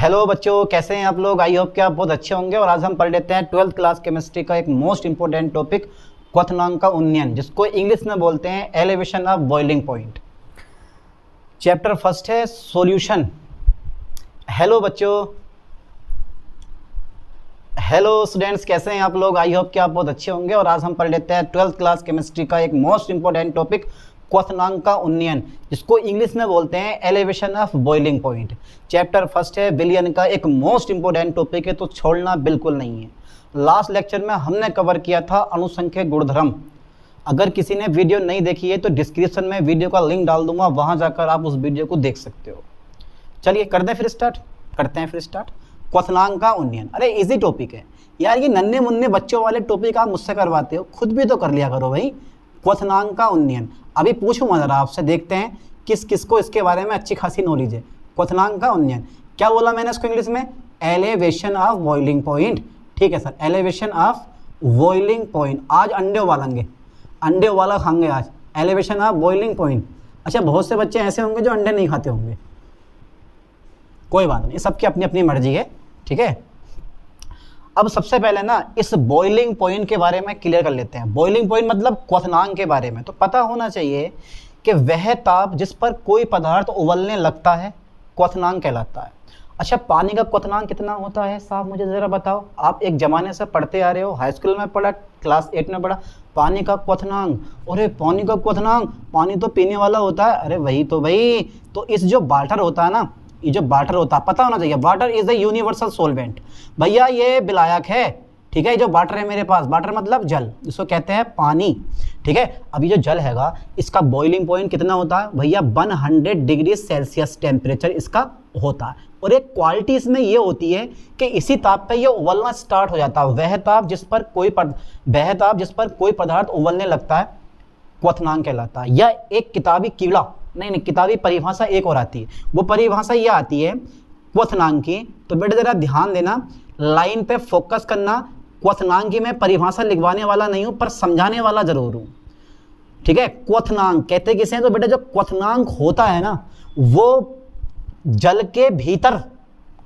Hello बच्चों, कैसे हैं आप लोग। आई होप कि आप बहुत अच्छे होंगे। और आज हम पढ़ लेते हैं 12th क्लास केमिस्ट्री का एक मोस्ट इंपॉर्टेंट टॉपिक क्वथनांक का उन्नयन, जिसको इंग्लिश में बोलते हैं elevation of boiling point. Chapter first है सॉल्यूशन। हेलो बच्चों, हेलो स्टूडेंट्स, कैसे हैं आप लोग। आई होप कि आप बहुत अच्छे होंगे। और आज हम पढ़ लेते हैं 12th क्लास केमिस्ट्री का एक मोस्ट इंपॉर्टेंट टॉपिक क्वथनांक का उन्नयन, जिसको इंग्लिश में बोलते हैं elevation of boiling point. Chapter first है, विलियन का एक मोस्ट इंपॉर्टेंट टॉपिक है, तो छोड़ना बिल्कुल नहीं है। लास्ट लेक्चर में हमने कवर किया था अणुसंख्यक गुणधर्म। अगर किसी ने वीडियो नहीं देखी है तो डिस्क्रिप्शन में वीडियो का लिंक डाल दूंगा, वहां जाकर आप उस वीडियो को देख सकते हो। चलिए करते हैं फिर स्टार्ट। क्वथनांक का उन्नयन, अरे इजी टॉपिक है यार, ये नन्हे मुन्ने बच्चों वाले टॉपिक आप मुझसे करवाते हो, खुद भी तो कर लिया करो भाई। क्वथनांक का उन्नयन अभी पूछूंगा जरा आपसे, देखते हैं किस किस को इसके बारे में अच्छी खासी नॉलेज है। क्वथनांक का उन्नयन क्या बोला मैंने इसको इंग्लिश में? Elevation of boiling point. ठीक है sir, elevation of boiling point. आज अंडे वाला खाएंगे आज, एलिवेशन ऑफ बॉइलिंग पॉइंट। अच्छा, बहुत से बच्चे ऐसे होंगे जो अंडे नहीं खाते होंगे, कोई बात नहीं, सबकी अपनी अपनी मर्जी है। ठीक है, अब सबसे पहले ना इस बॉइलिंग पॉइंट के बारे में क्लियर कर लेते हैं। बॉइलिंग पॉइंट मतलब क्वथनांक के बारे में तो पता होना चाहिए कि वह ताप जिस पर कोई पदार्थ उबलने लगता है क्वथनांक कहलाता है। अच्छा, पानी का क्वथनांक कितना होता है साहब, मुझे ज़रा बताओ। आप एक ज़माने से पढ़ते आ रहे हो, हाई स्कूल में पढ़ा, क्लास 8 में पढ़ा, पानी का क्वथनांक। अरे पानी का क्वथनांक, पानी तो पीने वाला होता है। अरे वही तो भाई, तो इस जो वाटर होता है ना, ये जो वाटर होता है पता होना चाहिए, water is a universal solvent. भैया ये विलायक है, ठीक है। जो वाटर है मेरे पास, वाटर मतलब जल, जिसको कहते हैं पानी। ठीक है, अभी जो जल हैगा इसका बॉइलिंग पॉइंट कितना होता है भैया? 100 डिग्री सेल्सियस टेम्परेचर इसका होता है। और एक क्वालिटी इसमें ये होती है कि इसी ताप पे ये उबलना स्टार्ट हो जाता है। वह ताप जिस पर कोई पदार्थ उबलने लगता है क्वथनांक कहलाता है। या एक किताबी कीड़ा, नहीं किताबी परिभाषा एक और आती है, वो परिभाषा ये आती है क्वथनांक की। तो बेटे जरा ध्यान देना, लाइन पे फोकस करना। क्वथनांक की मैं परिभाषा लिखवाने वाला नहीं हूं, पर समझाने वाला जरूर हूं। ठीक है, क्वथनांक कहते किसे हैं? तो बेटे जो क्वथनांक होता है ना, वो जल के भीतर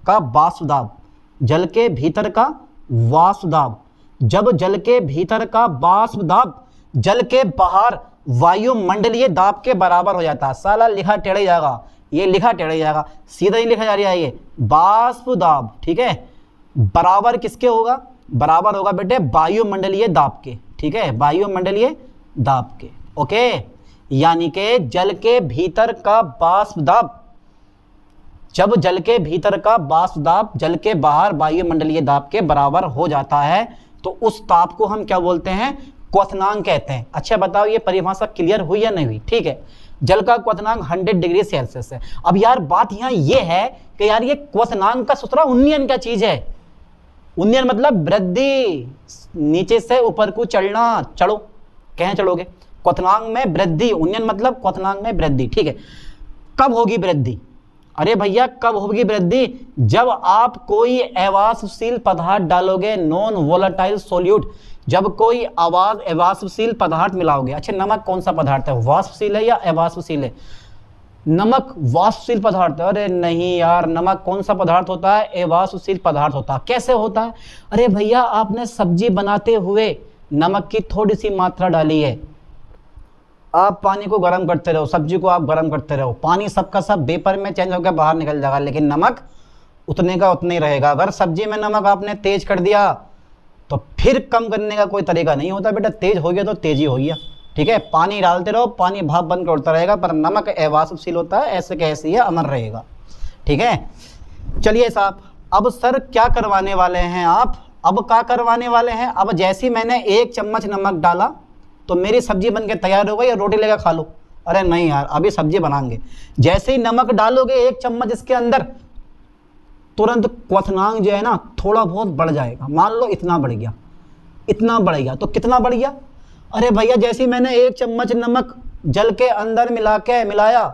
का वाष्प दाब, जल के भीतर का वाष्प दाब। जब जल के भीतर का वाष्प दाब जल के बाहर वायुमंडलीय दाब के बराबर हो जाता है। साला लिखा टेढ़े जाएगा, ये लिखा टेढ़े जाएगा, सीधा ही लिखा जा रहा है ये वाष्प दाब। ठीक है, बराबर किसके होगा? बराबर होगा बेटे वायुमंडलीय दाब के। ठीक है, वायुमंडलीय दाब के। ओके, यानी कि जल के भीतर का वाष्प दाब, जब जल के भीतर का वाष्प दाब जल के बाहर वायुमंडलीय दाब के बराबर हो जाता है तो उस ताप को हम क्या बोलते हैं? क्वथनांक कहते हैं। अच्छा बताओ, ये परिभाषा क्लियर हुई या नहीं हुई? ठीक है, जल का क्वथनांक 100 डिग्री सेल्सियस है। अब यार बात यहाँ ये है कि यार ये क्वथनांक का सूत्र उन्नयन क्या चीज है? उन्नयन मतलब वृद्धि, नीचे से ऊपर को चढ़ना, चढ़ो, कहें चढ़ोगे। क्वथनांक में वृद्धि, उन्नयन मतलब क्वथनांक में वृद्धि। ठीक है, कब होगी वृद्धि? अरे भैया कब होगी वृद्धि? जब आप कोई अवाष्पशील पदार्थ डालोगे, नॉन वोलेटाइल सोल्यूट, जब कोई अवाष्पशील पदार्थ मिलाओगे। अच्छा, नमक कौन सा पदार्थ है? वाष्पशील है या अवाष्पशील है? नमक वाष्पशील पदार्थ है। अरे नहीं यार, नमक कौन सा पदार्थ होता है? अवाष्पशील पदार्थ होता है। कैसे होता है? अरे भैया आपने सब्जी बनाते हुए नमक की थोड़ी सी मात्रा डाली है, आप पानी को गर्म करते रहो, सब्जी को आप गर्म करते रहो, पानी सबका सब वेपर में चेंज होकर बाहर निकल जाएगा, लेकिन नमक उतने का उतना ही रहेगा। अगर सब्जी में नमक आपने तेज कर दिया तो फिर कम करने का कोई तरीका नहीं होता बेटा, तेज हो गया तो तेज ही हो गया। ठीक है, पानी डालते रहो, पानी भाप बंद करता रहेगा, पर नमक अवाष्पशील होता है, ऐसे कैसे ही अमर रहेगा। ठीक है, चलिए साहब, अब सर क्या करवाने वाले हैं आप? अब क्या करवाने वाले हैं? अब जैसे मैंने 1 चम्मच नमक डाला तो मेरी सब्जी बन के तैयार हो गई, या रोटी लेकर खा लो? अरे नहीं यार, अभी सब्जी बनाएंगे। जैसे ही नमक डालोगे 1 चम्मच इसके अंदर, तुरंत क्वथनांक जो है ना थोड़ा बहुत बढ़ जाएगा। मान लो इतना बढ़ गया, इतना बढ़ गया, तो कितना बढ़ गया? अरे भैया जैसे ही मैंने 1 चम्मच नमक जल के अंदर मिलाया,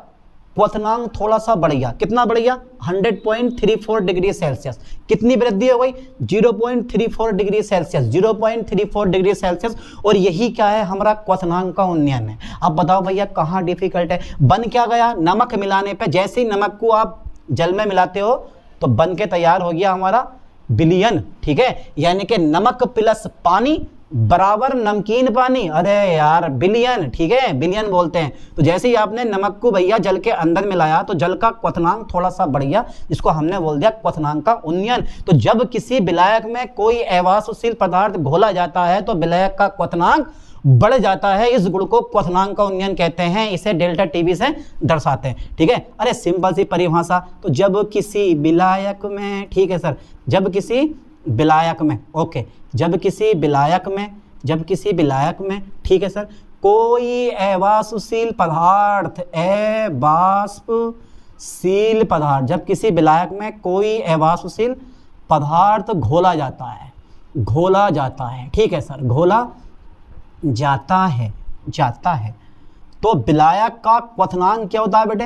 क्वथनांक थोड़ा सा बढ़ गया। कितना बढ़ गया? 100.34 डिग्री सेल्सियस। कितनी वृद्धि हो गई? 0.34 डिग्री सेल्सियस, 0.34 डिग्री सेल्सियस। और यही क्या है? हमारा क्वथनांक का उन्नयन है। अब बताओ भैया कहाँ डिफिकल्ट है? बन क्या गया? नमक मिलाने पे, जैसे ही नमक को आप जल में मिलाते हो तो बन के तैयार हो गया हमारा बिलियन, ठीक है, यानी कि नमक प्लस पानी बराबर नमकीन पानी, अरे यार बिलियन, ठीक है, बिलियन बोलते हैं। तो जैसे ही आपने नमक को भैया जल के अंदर मिलाया तो जल का क्वथनांक थोड़ा सा बढ़ गया, जिसको हमने बोल दिया क्वथनांक का उन्नयन। तो जब किसी विलायक में कोई अवाष्पशील पदार्थ घोला जाता है तो विलायक का क्वथनांक बढ़ जाता है, इस गुण को क्वथनांक का उन्नयन कहते हैं, इसे डेल्टा टीवी से दर्शाते हैं, ठीक है। अरे सिंपल सी परिभाषा, तो जब किसी विलायक में, ठीक है सर, जब किसी विलायक में, ओके, जब किसी विलायक में, ठीक है सर, कोई अवाष्पशील पदार्थ, जब किसी विलायक में कोई अवाष्पशील पदार्थ घोला जाता है, ठीक है सर, घोला जाता है, तो विलायक का क्वथनांक क्या होता है बेटे?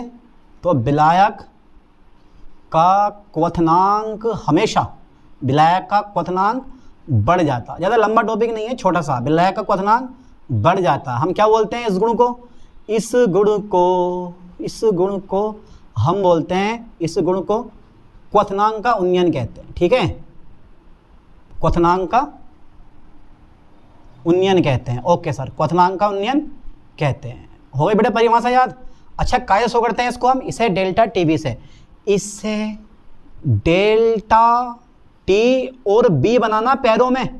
तो विलायक का क्वथनांक हमेशा, विलायक का क्वथनांक बढ़ जाता, ज़्यादा लंबा टॉपिक नहीं है, छोटा सा, विलायक का क्वथनांक बढ़ जाता। हम क्या बोलते हैं इस गुण को? इस गुण को हम बोलते हैं, इस गुण को क्वथनांक का उन्नयन कहते हैं, ठीक है, क्वथनांक का उन्नयन कहते हैं, ओके सर, क्वथनांक का उन्नयन कहते हैं। हो गई बेटा परिभाषा याद? अच्छा, कैसे शो करते हैं इसको हम? इसे डेल्टा टीवी से, इससे डेल्टा टी और बी बनाना पैरों में,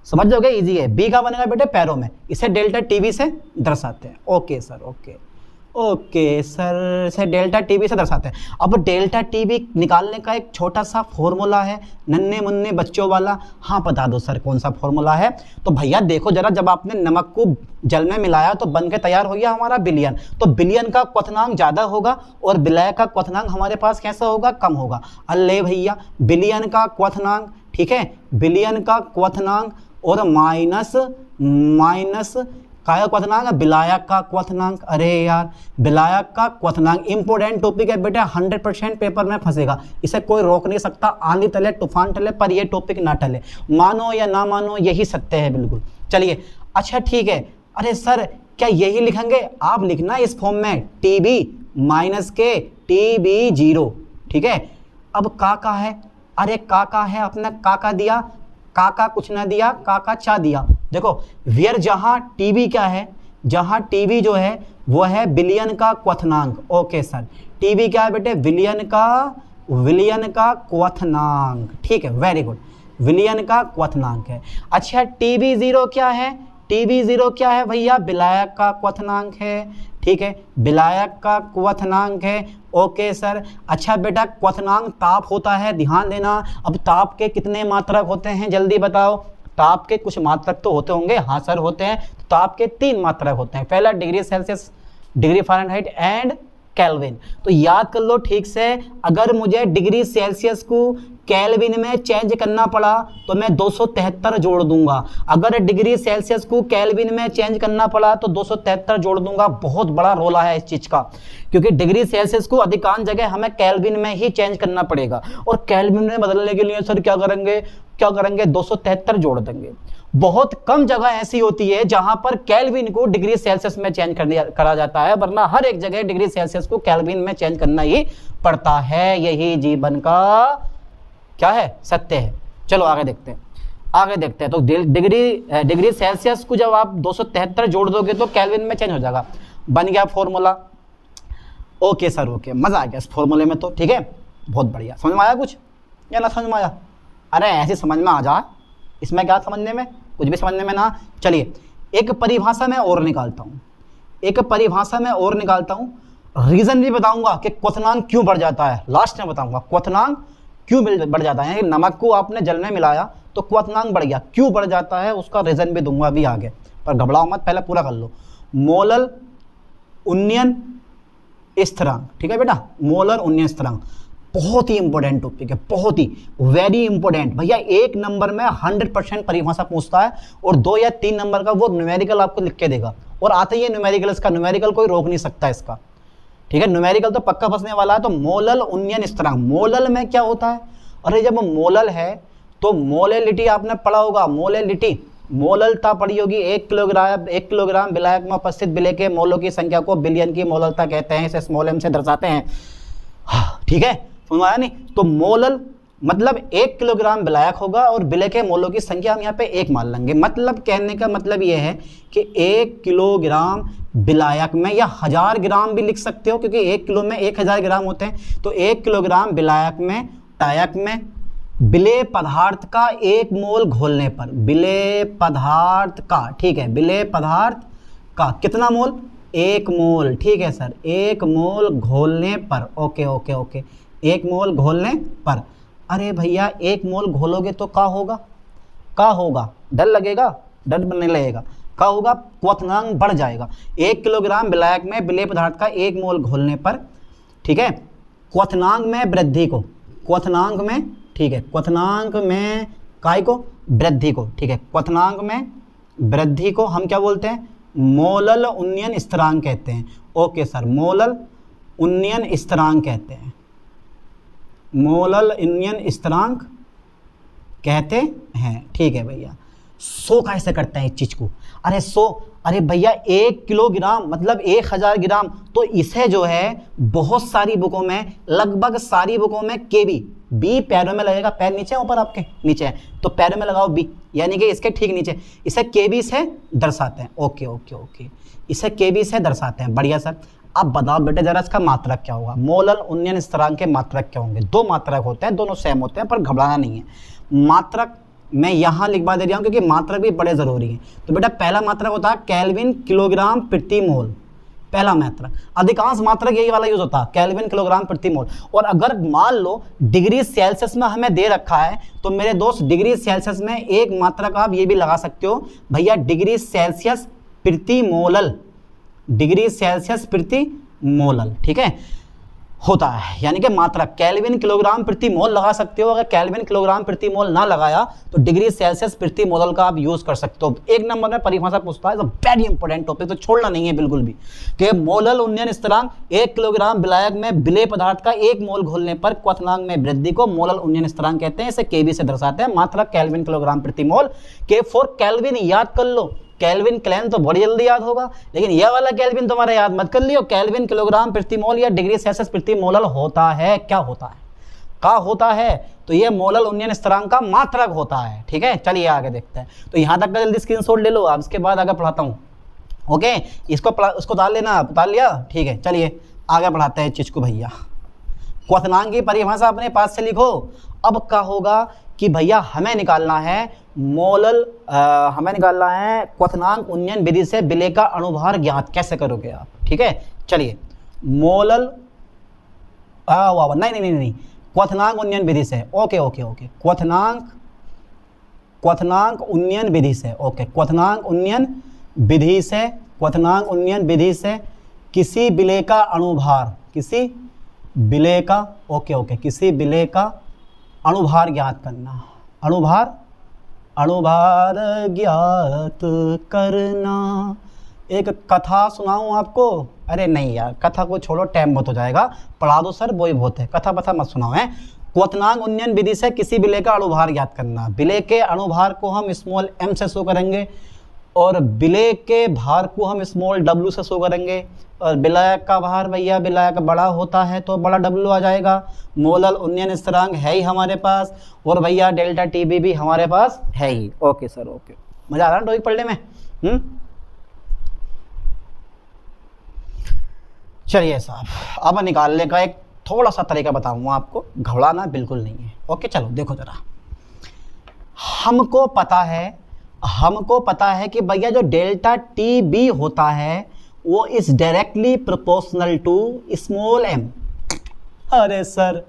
समझ जाओगे, इजी है। बी का बनेगा बेटे पैरों में, इसे डेल्टा टीवी से दर्शाते हैं। ओके सर, ओके सर, इसे डेल्टा टीवी से दर्शाते हैं। अब डेल्टा टीवी निकालने का एक छोटा सा फॉर्मूला है, नन्हे मुन्ने बच्चों वाला। हाँ बता दो सर कौन सा फॉर्मूला है? तो भैया देखो जरा, जब आपने नमक को जल में मिलाया तो बन के तैयार हो गया हमारा बिलियन। तो बिलियन का क्वथनांक ज़्यादा होगा और विलायक का क्वथनांक हमारे पास कैसा होगा? कम होगा। अल्ले भैया, बिलियन का क्वथनांक, ठीक है, बिलियन का क्वथनांक और माइनस काय क्वथनांक? विलायक का क्वथनांक। अरे यार, विलायक का क्वथनांक इंपॉर्टेंट टॉपिक है बेटा, 100% पेपर में फंसेगा, इसे कोई रोक नहीं सकता, आंधी तले तूफान टले पर ये टॉपिक ना टले, मानो या ना मानो यही सत्य है बिल्कुल। चलिए, अच्छा ठीक है। अरे सर क्या यही लिखेंगे? आप लिखना इस फॉर्म में टीबी माइनस के टीबी 0, ठीक है। अब का है? अरे का है, अपना का दिया, का कुछ ना दिया, का चा दिया। देखो वेयर, जहां टीबी क्या है, जहां टीबी जो है वो है बिलियन का क्वथनांक। ओके सर, टीबी क्या है बेटे? विलियन का क्वथनांक, ठीक है, वेरी गुड, विलियन का क्वथनांक है। अच्छा, टीबी 0 क्या है? टीबी 0 क्या है भैया? विलायक का क्वथनांक है, ठीक है, विलायक का क्वथनांक है। Okay sir. अच्छा बेटा, क्वथनांक ताप होता है, ध्यान देना। अब ताप के कितने मात्रक होते हैं जल्दी बताओ? ताप के कुछ मात्रक तो होते होंगे, हाँ सर होते हैं। तो ताप के 3 मात्रक होते हैं, पहला degree Celsius, degree Fahrenheit and kelvin. तो याद कर लो ठीक से, अगर मुझे डिग्री सेल्सियस को केल्विन में चेंज करना पड़ा तो मैं 273 जोड़ दूंगा, अगर डिग्री सेल्सियस को केल्विन में चेंज करना पड़ा तो 273 जोड़ दूंगा। बहुत बड़ा रोल है इस चीज का, क्योंकि डिग्री सेल्सियस को अधिकांश जगह हमें केल्विन में ही चेंज करना पड़ेगा, और केल्विन में बदलने के लिए सर क्या करेंगे 273 जोड़ देंगे। बहुत कम जगह ऐसी होती है जहां पर केल्विन को डिग्री सेल्सियस में चेंज करा जाता है, वरना हर एक जगह डिग्री सेल्सियस को केल्विन में चेंज करना ही पड़ता है। यही जीवन का क्या है? सत्य है। चलो आगे देखते हैं। तो डिग्री सेल्सियस को जब आप 273 जोड़ दोगे तो केल्विन में चेंज हो जाएगा। बन गया फॉर्मूला। ओके सर, ओके, मजा आ गया इस फॉर्मूले में तो, ठीक है, बहुत बढ़िया। समझ में आया कुछ या ना समझ में आया? अरे ऐसे समझ में आ जा, इसमें क्या समझने में, कुछ भी समझने में ना। चलिए एक परिभाषा मैं और निकालता हूँ, रीजन भी बताऊंगा कि क्वथनांक क्यों बढ़ जाता है, लास्ट में बताऊंगा क्वथनांक क्यों बढ़ जाता है। नमक को आपने जल में मिलाया तो क्वथनांक बढ़ गया, क्यों बढ़ जाता है उसका रीजन भी दूंगा अभी आगे, पर घबराओ मत, पहले पूरा कर लो। मोलर उन्नयन स्थिरांक, ठीक है बेटा, मोलर उन्नयन स्थिरांक बहुत ही इंपॉर्टेंट टॉपिक है, बहुत ही वेरी इंपॉर्टेंट भैया। 1 नंबर में 100% परिभाषा पूछता है, और 2 या 3 नंबर का वो न्यूमेरिकल आपको लिख के देगा, और आते ही न्यूमेरिकल, इसका न्यूमेरिकल कोई रोक नहीं सकता इसका, ठीक है, न्यूमेरिकल तो पक्का फंसने वाला है। तो मोलल उन्नयन स्थिरांक, मोलल में क्या होता है? अरे जब मोलल है तो मोलेलिटी आपने पढ़ा होगा, मोलेलिटी, मोललता पढ़ी होगी। 1 किलोग्राम विलायक में उपस्थित विलेय के मोलों की संख्या को बिलियन की मोललता कहते हैं, इसे स्मॉल m से दर्शाते हैं, ठीक है। समझ आया नहीं? तो मोलल मतलब 1 किलोग्राम विलायक होगा और विलय के मोलों की संख्या हम यहाँ पे 1 मान लेंगे। मतलब कहने का मतलब ये है कि 1 किलोग्राम विलायक में, या 1000 ग्राम भी लिख सकते हो क्योंकि 1 किलो में 1000 ग्राम होते हैं। तो 1 किलोग्राम विलायक में विलेय पदार्थ का 1 मोल घोलने पर, विलेय पदार्थ का, ठीक है, विलेय पदार्थ का कितना मोल? 1 मोल, ठीक है सर, 1 मोल घोलने पर, ओके ओके ओके, 1 मोल घोलने पर। अरे भैया 1 मोल घोलोगे तो क्या होगा? क्या होगा? डर लगेगा? डर नहीं लगेगा। क्या होगा? क्वथनांक बढ़ जाएगा। 1 किलोग्राम विलायक में विलेय पदार्थ का 1 मोल घोलने पर, ठीक है, क्वथनांक में वृद्धि को, क्वथनांक में, ठीक है, क्वथनांक में काय को? वृद्धि को, ठीक है, क्वथनांक में वृद्धि को हम क्या बोलते हैं? मोलल उन्नयन स्थिरांक कहते हैं। ओके सर, मोलल उन्नयन स्थिरांक कहते हैं, मोलल उन्नयन स्थिरांक कहते हैं, ठीक है भैया। 100 कैसे करते हैं इस चीज को? अरे 100, अरे भैया 1 किलोग्राम मतलब 1000 ग्राम। तो इसे जो है बहुत सारी बुकों में, लगभग सारी बुकों में केबी, बी पैरों में लगेगा, पैर नीचे ऊपर आपके नीचे है तो पैरों में लगाओ बी, यानी कि इसके ठीक नीचे, इसे केबी से दर्शाते हैं। ओके ओके ओके, इसे केबी से दर्शाते हैं। बढ़िया सर। अब बताओ बेटे जरा इसका मात्रक क्या होगा? मोलल उन्नयन स्थिरांक के मात्रक क्या होंगे? 2 मात्रक होते हैं, दोनों सेम होते हैं, पर घबराना नहीं है। मात्रक मैं यहाँ लिखवा दे रहा हूँ क्योंकि मात्रक भी बड़े जरूरी हैं। तो बेटा पहला मात्रक होता है केल्विन किलोग्राम प्रति मोल, पहला मात्रक। अधिकांश मात्रक यही वाला यूज होता है, केल्विन किलोग्राम प्रति मोल। और अगर मान लो डिग्री सेल्सियस में हमें दे रखा है तो मेरे दोस्त डिग्री सेल्सियस में एक मात्रक आप ये भी लगा सकते हो भैया, डिग्री सेल्सियस प्रति मोलल, डिग्री सेल्सियस प्रति मोलल, ठीक है, होता है। यानी कि मात्रक केल्विन किलोग्राम प्रति मोल लगा सकते हो। अगर केल्विन किलोग्राम प्रति मोल ना लगाया तो डिग्री सेल्सियस प्रति मोलल का आप यूज कर सकते हो। 1 नंबर में परिभाषा पूछता है, वेरी इंपॉर्टेंट टॉपिक, तो छोड़ना नहीं है बिल्कुल भी। कि मोलल उन्नयन स्थिरांक 1 किलोग्राम विलायक में विलेय पदार्थ का 1 मोल घोलने पर क्वथनांक में वृद्धि को मोलल उन्नयन स्थिरांक कहते हैं। इसे केबी से दर्शाते हैं। मात्रक केल्विन किलोग्राम प्रति मोल। के फॉर केल्विन याद कर लो, केल्विन क्लैन तो बड़ी जल्दी याद होगा, लेकिन यह वाला केल्विन तुम्हारा याद मत कर लियो। केल्विन किलोग्राम प्रति मोल या डिग्री सेल्सियस प्रति मोलल होता है। क्या होता है? क्या होता है? तो ये मोलल उन्नयन स्थिरांक का मात्रक होता है। ठीक है, चलिए आगे देखते हैं। तो यहां तक का जल्दी स्क्रीनशॉट ले लो आप, इसके बाद आगे पढ़ाता हूँ। ओके, इसको उतार लेना, उतार लिया? ठीक है, चलिए आगे पढ़ाते हैं चीज को भैया। क्वथनांक की परिभाषा अपने पास से लिखो। अब क्या होगा कि भैया हमें निकालना है मोलल, हमें निकालना है क्वथनांक उन्नयन विधि से विलेय का अणुभार ज्ञात। कैसे करोगे आप? ठीक है, चलिए मोलल नहीं, क्वथनांक उन्नयन विधि से। ओके ओके ओके, क्वथनांक उन्नयन विधि से। ओके, क्वथनांक उन्नयन विधि से, क्वथनांक उन्नयन विधि से किसी विलेय का अणुभार, किसी विलेय का, ओके ओके, किसी विलेय का अणुभार ज्ञात करना। अणुभार ज्ञात करना। एक कथा सुनाऊं आपको? अरे नहीं यार, कथा को छोड़ो, टाइम बहुत हो जाएगा, पढ़ा दो सर, वो ही बहुत है, कथा बथा मत सुनाओ है। क्वथनांक उन्नयन विधि से किसी विलेय का अणुभार ज्ञात करना। विलेय के अणुभार को हम स्मॉल m से शो करेंगे और विलेय के भार को हम स्मॉल w से शो करेंगे। और विलायक का भार भैया, विलायक बड़ा होता है तो बड़ा W आ जाएगा। मोलल उन्नयन स्थिरांक है ही हमारे पास, और भैया डेल्टा टीबी भी हमारे पास है ही। ओके सर, ओके, मजा आ रहा है टॉपिक पढ़ने में? चलिए साहब, अब निकालने का एक थोड़ा सा तरीका बताऊंगा आपको, घबराना बिल्कुल नहीं है। ओके, चलो देखो जरा, हमको पता है कि भैया जो डेल्टा टी बी होता है वो is directly proportional to small m। अरे सर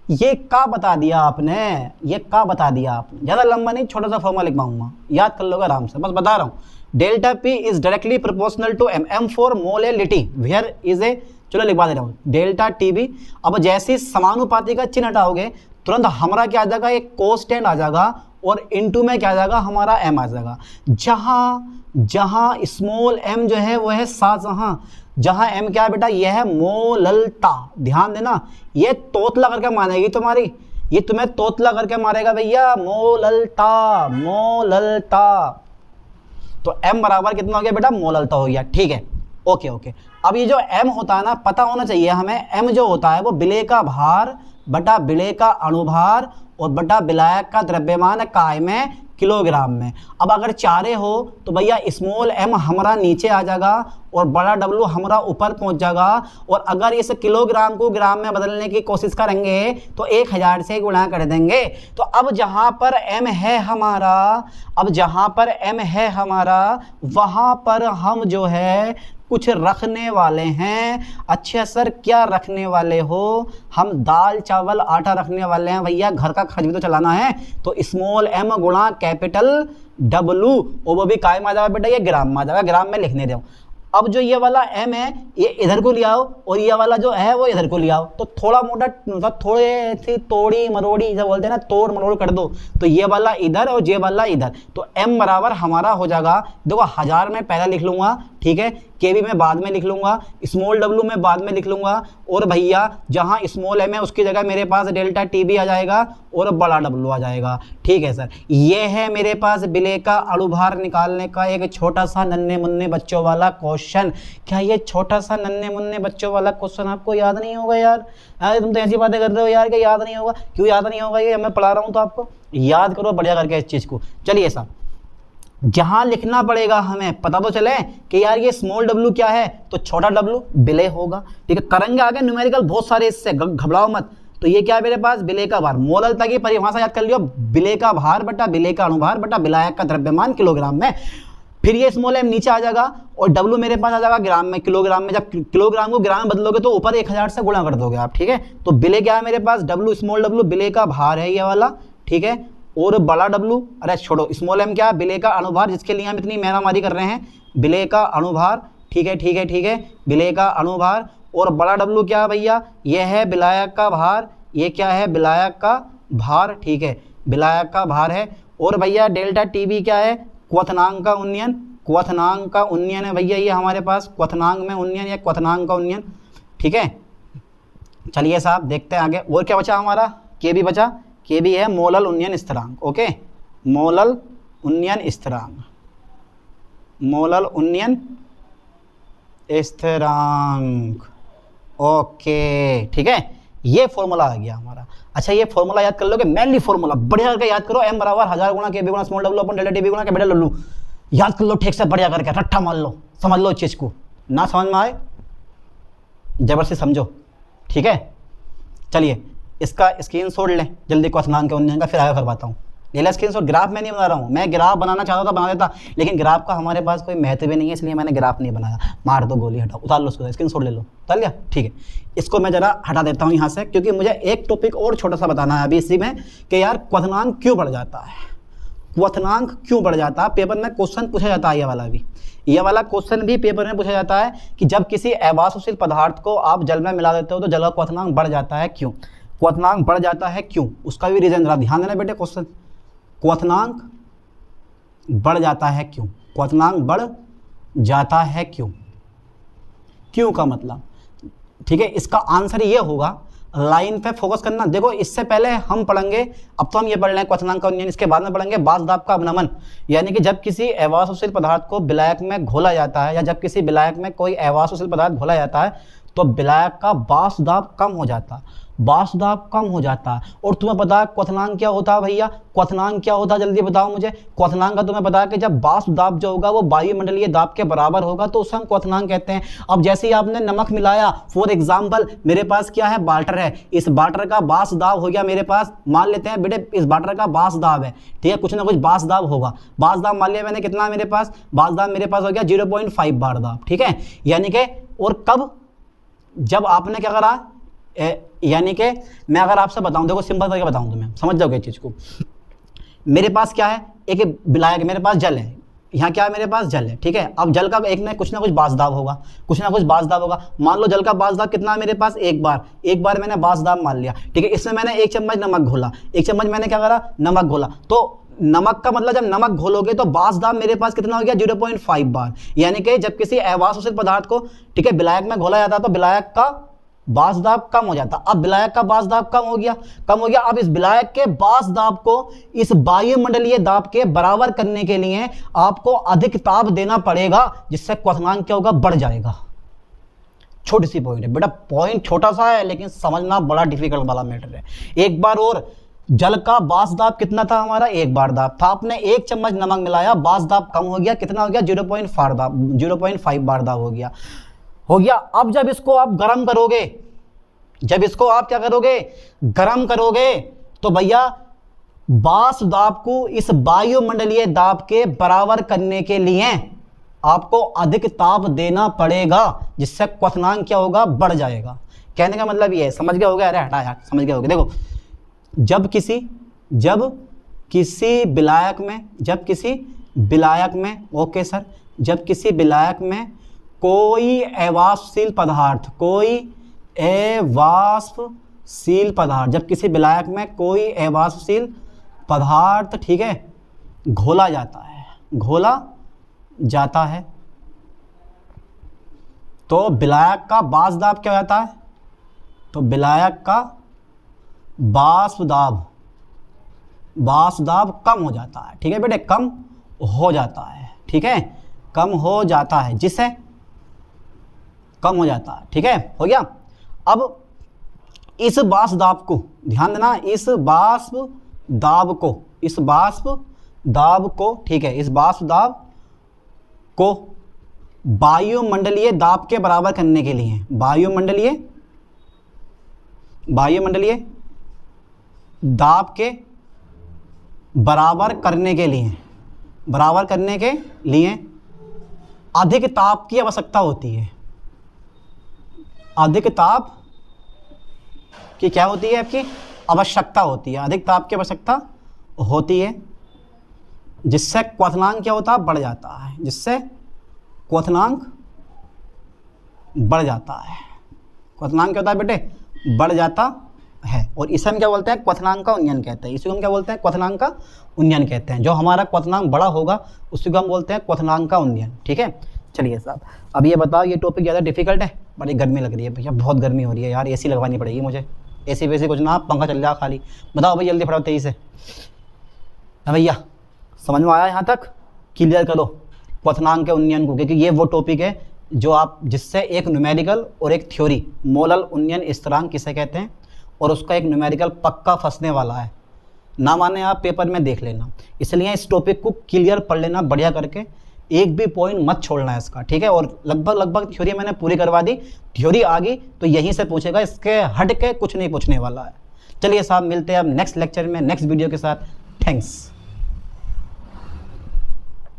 ये क्या बता दिया आपने, ये क्या बता दिया आपने? ज़्यादा लंबा नहीं, छोटा सा फॉर्मूला लिखवाऊंगा, याद कर लोगे आराम से, बस बता रहा हूँ। Delta P is directly proportional to m for molality where is a, चलो लिखवा दे रहा हूँ, डेल्टा टी बी। अब जैसे समानुपाती का चिन्ह हटाओगे तुरंत हमारा क्या आ जाएगा, एक कोस्टेंट आ जाएगा, और इनटू में क्या आ जाएगा, हमारा m आ जाएगा। जहां स्मॉल m जो है वो है जहां m क्या है बेटा, ये है मोललता। ध्यान देना, ये तोतला करके मानेगी तुम्हारी, ये तुम्हें तोतला करके मारेगा भैया, मोललता। तो m बराबर कितना हो गया बेटा, मोललता हो गया। ठीक है, ओके ओके। अब ये जो m होता है ना, पता होना चाहिए हमें, m जो होता है वो विलेय का भार बटा विलेय का अणुभार और बटा विलायक का द्रव्यमान काय में, किलोग्राम में। अब अगर चारे हो तो भैया स्मॉल m हमारा नीचे आ जाएगा और बड़ा W हमारा ऊपर पहुंच जाएगा। और अगर इस किलोग्राम को ग्राम में बदलने की कोशिश करेंगे तो 1000 से गुणा कर देंगे। तो अब जहां पर m है हमारा, अब जहां पर m है हमारा, वहां पर हम जो है कुछ रखने वाले हैं। अच्छा सर क्या रखने वाले हो? हम दाल चावल आटा रखने वाले हैं भैया, घर का खर्च भी तो चलाना है। तो स्मॉल m गुणा कैपिटल W, और वो भी काय में आ जाएगा बेटा, ये ग्राम में आ जाएगा, ग्राम में लिखने दो। अब जो ये वाला m है ये इधर को ले आओ और ये वाला जो है वो इधर को ले आओ। तो थोड़ा मोटा मतलब थोड़े सी तोड़ी मरोड़ी जो बोलते हैं ना, तोड़ मरोड़ कर दो। तो ये वाला इधर और ये वाला इधर, तो m बराबर हमारा हो जाएगा, देखो 1000 में पहले लिख लूंगा, ठीक है, केवी में बाद में लिख लूंगा, स्मॉल w में बाद में लिख लूंगा। और भैया जहां स्मॉल m है उसकी जगह मेरे पास डेल्टा टी भी आ जाएगा और बड़ा w आ जाएगा। ठीक है सर, ये है मेरे पास विलेय का अणुभार निकालने का एक छोटा सा नन्हे मुन्ने बच्चों वाला क्वेश्चन। क्या ये छोटा सा नन्हे मुन्ने बच्चों वाला क्वेश्चन आपको याद नहीं होगा यार? अरे तुम तो ऐसी बातें कर रहे हो यार कि याद नहीं होगा। क्यों याद नहीं होगा? ये मैं पढ़ा रहा हूँ तो आपको याद करो बढ़िया करके इस चीज को। चलिए साहब, जहां लिखना पड़ेगा हमें पता तो चले कि यार ये स्मॉल w क्या है, तो छोटा w विलेय होगा। ठीक है, करेंगे आगे न्यूमेरिकल बहुत सारे, इससे घबराओ मत। तो ये क्या है मेरे पास, विलेय का भार, मोललता की परिभाषा याद कर लियो, विलेय का भार बटा विलेय का अणुभार बटा विलायक का द्रव्यमान किलोग्राम में। फिर ये स्मॉल m नीचे आ जाएगा और w मेरे पास आ जाएगा ग्राम में, किलोग्राम में। जब किलोग्राम को ग्राम में बदलोगे तो ऊपर 1000 से गुणा कर दोगे आप। ठीक है, तो विलेय क्या है मेरे पास, w स्मॉल w विलेय का भार है ये वाला, ठीक है, और बड़ा W, अरे छोड़ो, स्मॉल m क्या है, विलेय का अणुभार, जिसके लिए हम इतनी मेहनतमारी कर रहे हैं, विलेय का अणुभार। ठीक है ठीक है ठीक है, विलेय का अणुभार। और बड़ा W क्या है भैया, यह है विलायक का भार, ये क्या है विलायक का भार। ठीक है, विलायक का भार है। और भैया डेल्टा टीबी क्या है, क्वथनांक का उन्नयन, क्वथनांक का उन्नयन है भैया ये हमारे पास, क्वथनांक में उन्नयन या क्वथनांक का उन्नयन। ठीक है, चलिए साहब देखते हैं आगे। और क्या बचा हमारा, के भी बचा, के भी है मोलल उन्नयन स्थिरांक। ओके, मोलल उन्नयन स्थिरांक, मोलल उन्नयन स्थिरांक। ओके ठीक है, ये फॉर्मूला आ गया हमारा। अच्छा ये फॉर्मूला याद कर लोगे, मेनली फॉर्मूला बढ़िया करके याद करो, m बराबर 1000 गुणा के बी गुणा स्मॉल w अपन डेल्टा टी बी गुणा कैपिटल w। याद कर लो ठीक से बढ़िया करके, रट्टा मान लो, समझ लो इस चीज को। ना समझ में आए जबरदस्ती समझो। ठीक है, चलिए इसका स्क्रीनशॉट लें जल्दी, क्वथनांक के उन्नयन का, फिर आगे करवाता हूँ। ले ला स्क्रीनशॉट, ग्राफ मैं नहीं बना रहा हूँ, मैं ग्राफ बनाना चाहता था बना देता, लेकिन ग्राफ का हमारे पास कोई महत्व भी नहीं है, इसलिए मैंने ग्राफ नहीं बनाया। मार दो गोली, हटाओ, उतार लो उसको, स्क्रीनशॉट ले लो, उतार लिया। ठीक है, इसको मैं जरा हटा देता हूँ यहाँ से, क्योंकि मुझे एक टॉपिक और छोटा सा बताना है अभी इसी में, कि यार क्वथनांक क्यों बढ़ जाता है, क्वथनांक क्यों बढ़ जाता है। पेपर में क्वेश्चन पूछा जाता है, ये वाला भी, ये वाला क्वेश्चन भी पेपर में पूछा जाता है कि जब किसी अवाष्पशील पदार्थ को आप जल में मिला देते हो तो जल का क्वथनांक बढ़ जाता है, क्यों क्वथनांक बढ़ जाता है, क्यों, उसका भी रीजन जरा ध्यान देना बेटे। क्वेश्चन, क्वथनांक बढ़ जाता है क्यों, क्वथनांक बढ़ जाता है क्यों, क्यों का मतलब, ठीक है, इसका आंसर ये होगा, लाइन पे फोकस करना। देखो इससे पहले हम पढ़ेंगे, अब तो हम ये पढ़ रहे हैं क्वथनांक का उन्नयन, इसके बाद में पढ़ेंगे बास दाब का अवनमन, यानी कि जब किसी अवाष्पशील पदार्थ को विलायक में घोला जाता है, या जब किसी विलायक में कोई अवाष्पशील पदार्थ घोला जाता है तो विलायक का बास दाब कम हो जाता है, बास दाब कम हो जाता है। और तुम्हें पता है क्वथनांक क्या होता है भैया, क्वथनांक क्या होता है जल्दी बताओ मुझे। क्वथनांक का तुम्हें पता है कि जब बाष्प दाब जो होगा वो वायुमंडलीय दाब के बराबर होगा तो उसे हम क्वथनांक कहते हैं। अब जैसे ही आपने नमक मिलाया, फॉर एग्जांपल मेरे पास क्या है, वाटर है, इस वाटर का बाष्प दाब हो गया मेरे पास, मान लेते हैं बेटे इस वाटर का बाष्प दाब है, ठीक है, कुछ ना कुछ बाष्प दाब होगा, बाष्प दाब मान लिया मैंने कितना, मेरे पास बाष्प दाब मेरे पास हो गया 0.5 बार दाब, ठीक है, यानी कि, और कब, जब आपने क्या करा, यानी कि मैं अगर आपसे बताऊं, देखो सिंपल करके बताऊं तुम्हें समझ जाओगे इस चीज को। मेरे पास क्या है, एक विलायक, मेरे पास जल है, यहाँ क्या है मेरे पास जल है, ठीक है। अब जल का एक में कुछ ना कुछ बाष्प दाब होगा, कुछ ना कुछ बाष्प दाब होगा। मान लो जल का बाष्प दाब कितना है मेरे पास, एक बार मैंने बाष्प दाब मान लिया, ठीक है। इसमें मैंने 1 चम्मच नमक घोला, 1 चम्मच मैंने क्या करा, नमक घोला, तो नमक का मतलब जब नमक घोलोगे तो बाष्प दाब मेरे पास कितना हो गया, 0.5 बार, यानी कि जब किसी अवाष्पशील पदार्थ को, ठीक है, विलायक में घोला जाता है तो विलायक का बाष्प दाब कम हो जाता। अब विलायक का बाष्प दाब कम हो गया। अब इस विलायक के बाष्प दाब को इस वायुमंडलीय दाब के बराबर करने के लिए आपको अधिक ताप देना पड़ेगा, जिससे क्वथनांक क्या होगा, बढ़ जाएगा। छोटी सी पॉइंट है बेटा, पॉइंट छोटा सा है लेकिन समझना बड़ा डिफिकल्ट वाला मैटर है। एक बार और, जल का बास दाब कितना था हमारा, 1 बार दाब था। आपने 1 चम्मच नमक मिलाया, बास दाब कम हो गया, कितना हो गया, 0.5 बार दाब हो गया। अब जब इसको आप गर्म करोगे, जब इसको आप क्या करोगे, गर्म करोगे, तो भैया बास दाब को इस वायुमंडलीय दाब के बराबर करने के लिए आपको अधिक ताप देना पड़ेगा, जिससे क्वथनांक क्या होगा, बढ़ जाएगा। कहने का मतलब ये है, समझ गए होगा, अरे हटा यार, समझ गए होगे। देखो, जब किसी विलायक में ओके सर, जब किसी विलायक में कोई अवाष्पशील पदार्थ, जब किसी विलायक में कोई अवाष्पशील पदार्थ, ठीक है, घोला जाता है, तो विलायक का बास दाब क्या हो जाता है, तो विलायक का बाष्प दाब कम हो जाता है। ठीक है बेटे, कम हो जाता है, ठीक है, कम हो जाता है, जिससे कम हो जाता है। ठीक है, हो गया। अब इस बाष्प दाब को ध्यान देना, इस बाष्प दाब को, ठीक है, इस बाष्प दाब को वायुमंडलीय दाब के बराबर करने के लिए, वायुमंडलीय दाब के बराबर करने के लिए अधिक ताप की आवश्यकता होती है। अधिक ताप की क्या होती है, आपकी आवश्यकता होती है, अधिक ताप की आवश्यकता होती है, जिससे क्वथनांक क्या होता है, बढ़ जाता है, जिससे क्वथनांक बढ़ जाता है। क्वथनांक क्या होता है बेटे, बढ़ जाता है, और इसे हम क्या बोलते हैं, क्वथनांक का उन्नयन कहते हैं। इसी को हम क्या बोलते हैं, क्वथनांक का उन्नयन कहते हैं। जो हमारा क्वथनांक बड़ा होगा उसी को हम बोलते हैं क्वथनांक का उन्नयन। ठीक है, चलिए साहब, अब ये बताओ, ये टॉपिक ज़्यादा डिफिकल्ट है, बड़ी गर्मी लग रही है भैया, बहुत गर्मी हो रही है यार, एसी लगवानी पड़ेगी मुझे, एसी वैसी कुछ ना, पंखा चल रहा खाली। बताओ भाई, जल्दी फटाफट तेजी से। भैया समझ में आया यहाँ तक, क्लियर करो क्वथनांक के उन्नयन को, क्योंकि ये वो टॉपिक है जो आप, जिससे एक न्यूमेरिकल और एक थ्योरी, मोलल उन्नयन स्थिरांक किसे कहते हैं, और उसका एक न्यूमेरिकल पक्का फंसने वाला है, ना माने आप पेपर में देख लेना। इसलिए इस टॉपिक को क्लियर पढ़ लेना बढ़िया करके, एक भी पॉइंट मत छोड़ना है इसका। ठीक है, और लगभग थ्योरी मैंने पूरी करवा दी, थ्योरी आ गई तो यहीं से पूछेगा, इसके हट के कुछ नहीं पूछने वाला है। चलिए साहब, मिलते हैं अब नेक्स्ट लेक्चर में नेक्स्ट वीडियो के साथ। थैंक्स।